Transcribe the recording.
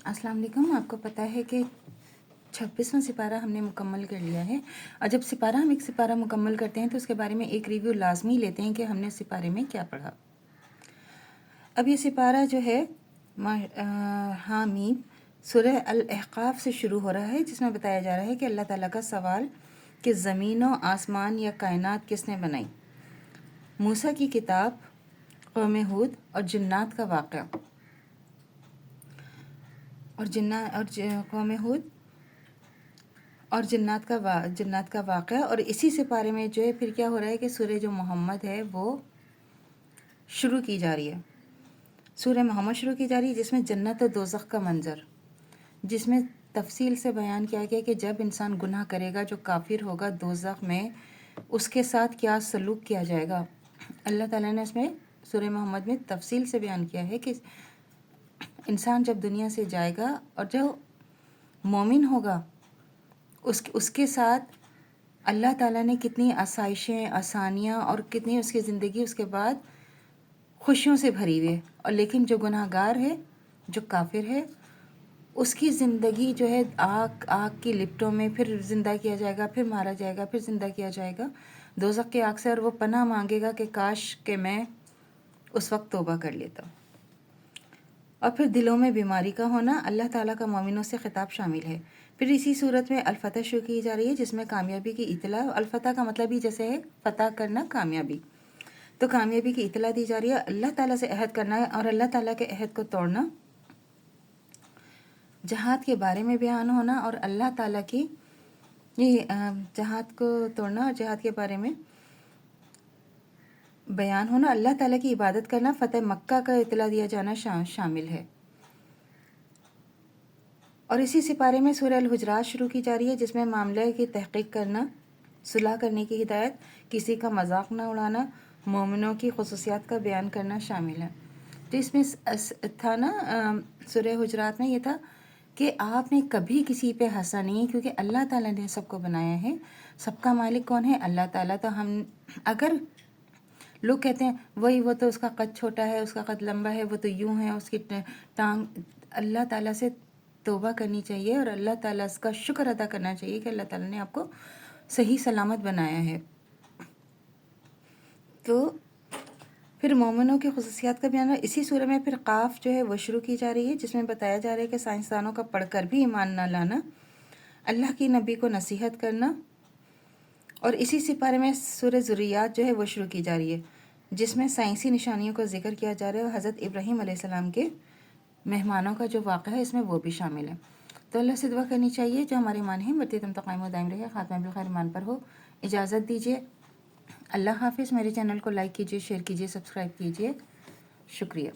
السلام علیکم. آپ کو پتہ ہے کہ 26واں سپارہ ہم نے مکمل کر لیا ہے، اور جب ہم ایک سپارہ مکمل کرتے ہیں تو اس کے بارے میں ایک ریویو لازمی لیتے ہیں کہ ہم نے سپارے میں کیا پڑھا. اب یہ سپارہ جو ہے حامیم سورہ الاحقاف سے شروع ہو رہا ہے، جس میں بتایا جا رہا ہے کہ اللہ تعالیٰ کا سوال کہ زمین و آسمان یا کائنات کس نے بنائی، موسیٰ کی کتاب، قوم ہود اور جنات کا واقعہ قوم ہود اور جنات کا واقعہ. اور اسی سپارے میں جو ہے پھر کیا ہو رہا ہے کہ سورہ جو محمد ہے وہ شروع کی جا رہی ہے. سورہ محمد شروع کی جا رہی ہے جس میں جنت و دوزخ کا منظر، جس میں تفصیل سے بیان کیا گیا کہ جب انسان گناہ کرے گا، جو کافر ہوگا دوزخ میں، اس کے ساتھ کیا سلوک کیا جائے گا. اللہ تعالیٰ نے اس میں سورہ محمد میں تفصیل سے بیان کیا ہے کہ انسان جب دنیا سے جائے گا اور جو مومن ہوگا اس کے ساتھ اللہ تعالیٰ نے کتنی آسائشیں، آسانیاں اور کتنی اس کی زندگی اس کے بعد خوشیوں سے بھری ہوئی ہے. اور لیکن جو گناہ گار ہے، جو کافر ہے، اس کی زندگی جو ہے آگ کی لپٹوں میں، پھر زندہ کیا جائے گا، پھر مارا جائے گا، پھر زندہ کیا جائے گا دوزخ کے آگ سے، اور وہ پناہ مانگے گا کہ کاش کہ میں اس وقت توبہ کر لیتا. اور پھر دلوں میں بیماری کا ہونا، اللہ تعالیٰ کا مومنوں سے خطاب شامل ہے. پھر اسی صورت میں الفتح شروع کی جا رہی ہے جس میں کامیابی کی اطلاع. الفتح کا مطلب ہی جیسے ہے فتح کرنا، کامیابی. تو کامیابی کی اطلاع دی جا رہی ہے، اللہ تعالیٰ سے عہد کرنا ہے اور اللہ تعالیٰ کے عہد کو توڑنا، جہاد کے بارے میں بیان ہونا اور اللہ تعالیٰ کی جہاد کو توڑنا اور جہاد کے بارے میں بیان ہونا، اللہ تعالیٰ کی عبادت کرنا، فتح مکہ کا اطلاع دیا جانا شامل ہے. اور اسی سپارے میں سورہ الحجرات شروع کی جا رہی ہے جس میں معاملہ کی تحقیق کرنا، صلح کرنے کی ہدایت، کسی کا مذاق نہ اڑانا، مومنوں کی خصوصیات کا بیان کرنا شامل ہے. تو اس میں تھا نا سورہ حجرات میں یہ تھا کہ آپ نے کبھی کسی پہ ہنسا نہیں، کیونکہ اللہ تعالیٰ نے سب کو بنایا ہے. سب کا مالک کون ہے؟ اللہ تعالیٰ. تو ہم اگر لوگ کہتے ہیں وہ تو اس کا قد چھوٹا ہے، اس کا قد لمبا ہے، وہ تو یوں ہے، اس کی ٹانگ، اللہ تعالیٰ سے توبہ کرنی چاہیے اور اللہ تعالیٰ کا شکر ادا کرنا چاہیے کہ اللہ تعالیٰ نے آپ کو صحیح سلامت بنایا ہے. تو پھر مومنوں کی خصوصیات کا بیان ہے. اسی سورہ میں پھر قاف جو ہے وہ شروع کی جا رہی ہے جس میں بتایا جا رہا ہے کہ سائنسدانوں کا پڑھ کر بھی ایمان نہ لانا، اللہ کی نبی کو نصیحت کرنا. اور اسی سپارے میں سورہ ذریات جو ہے وہ شروع کی جا رہی ہے جس میں سائنسی نشانیوں کا ذکر کیا جا رہا ہے، اور حضرت ابراہیم علیہ السلام کے مہمانوں کا جو واقعہ ہے اس میں وہ بھی شامل ہے. تو اللہ سے دعا کرنی چاہیے جو ہمارے ایمان ہیں بڑھتے تم قائم و دائم رہے، خاتمہ بالخیر ایمان پر ہو. اجازت دیجیے. اللہ حافظ. میرے چینل کو لائک کیجیے، شیئر کیجیے، سبسکرائب کیجیے. شکریہ.